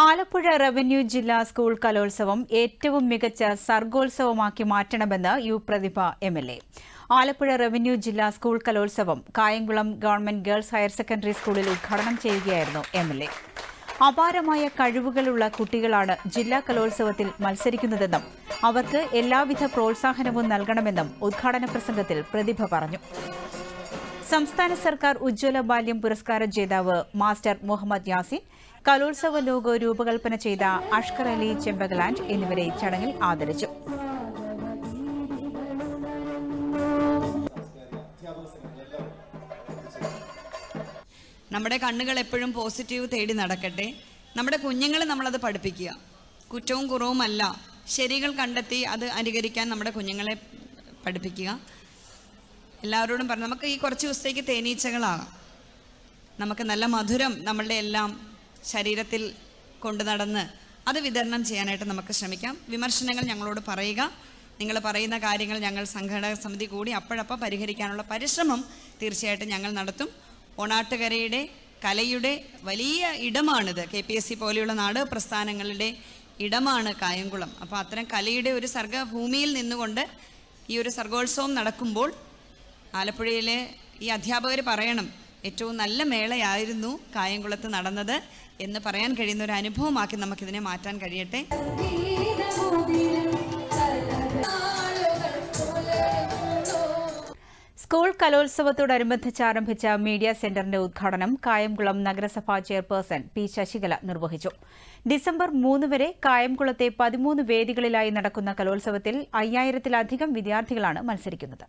Alappuzha revenue ജില്ലാ school കലോത്സവം ഏറ്റവും മികച്ച സർഗോത്സവമാക്കി മാറ്റണമെന്ന് യു പ്രതിഭ എംഎൽഎ. ആലപ്പുഴ റവന്യൂ ജില്ലാ സ്കൂൾ കലോത്സവം Kayamkulam government girls higher secondary സ്കൂളിൽ ഉദ്ഘാടനം ചെയ്യുകയായിരുന്നു എംഎൽഎ. അപാരമായ കഴിവുകളുള്ള കുട്ടികളാണ് ജില്ലാ കലോത്സവത്തിൽ മത്സരിക്കുന്നതെന്നും അവർക്ക് എല്ലാവിധ പ്രോത്സാഹനവും നൽകണമെന്നും ഉദ്ഘാടന പ്രസംഗത്തിൽ പ്രതിഭ പറഞ്ഞു. സംസ്ഥാന സർക്കാർ ഉജ്ജ്വല ബാല്യം പുരസ്കാര ജേതാവ് മാസ്റ്റർ മുഹമ്മദ് യാസിൻ, കലോത്സവ ലോഗോ രൂപകൽപ്പന ചെയ്ത അഷ്കർ അലി ചെമ്പകലാൻഡ് എന്നിവരെ ചടങ്ങിൽ ആദരിച്ചു. നമ്മുടെ കണ്ണുകൾ എപ്പോഴും പോസിറ്റീവ് തേടി നടക്കട്ടെ. നമ്മുടെ കുഞ്ഞുങ്ങളെ നമ്മളത് പഠിപ്പിക്കുക. കുറ്റവും കുറവുമല്ല, ശരികൾ കണ്ടെത്തി അത് അനുകരിക്കാൻ നമ്മുടെ കുഞ്ഞുങ്ങളെ പഠിപ്പിക്കുക. എല്ലാവരോടും പറഞ്ഞു, നമുക്ക് ഈ കുറച്ച് ദിവസത്തേക്ക് തേനീച്ചകളാകാം. നമുക്ക് നല്ല മധുരം നമ്മളുടെ എല്ലാം ശരീരത്തിൽ കൊണ്ടു നടന്ന് അത് വിതരണം ചെയ്യാനായിട്ട് നമുക്ക് ശ്രമിക്കാം. വിമർശനങ്ങൾ ഞങ്ങളോട് പറയുക. നിങ്ങൾ പറയുന്ന കാര്യങ്ങൾ ഞങ്ങൾ സംഘടക സമിതി കൂടി അപ്പോഴപ്പോൾ പരിഹരിക്കാനുള്ള പരിശ്രമം തീർച്ചയായിട്ടും ഞങ്ങൾ നടത്തും. ഓണാട്ടുകരയുടെ കലയുടെ വലിയ ഇടമാണിത്. KPSC പോലെയുള്ള നാടക പ്രസ്ഥാനങ്ങളുടെ ഇടമാണ് കായംകുളം. അപ്പോൾ അത്തരം കലയുടെ ഒരു സർഗഭൂമിയിൽ നിന്നുകൊണ്ട് ഈ ഒരു സർഗോത്സവം നടക്കുമ്പോൾ ആലപ്പുഴയിലെ ഈ അധ്യാപകർ പറയണം, ഏറ്റവും നല്ല മേളയായിരുന്നു കായംകുളത്ത് നടന്നത് എന്ന് പറയാൻ കഴിയുന്ന ഒരു അനുഭവമാക്കി നമുക്കിതിനെ മാറ്റാൻ കഴിയട്ടെ. സ്കൂൾ കലോത്സവത്തോടനുബന്ധിച്ച് ആരംഭിച്ച മീഡിയ സെന്ററിന്റെ ഉദ്ഘാടനം കായംകുളം നഗരസഭാ ചെയർപേഴ്സൺ P. ശശികല നിർവഹിച്ചു. ഡിസംബർ 3 വരെ കായംകുളത്തെ 13 വേദികളിലായി നടക്കുന്ന കലോത്സവത്തിൽ 5000-ത്തിലധികം വിദ്യാർത്ഥികളാണ് മത്സരിക്കുന്നത്.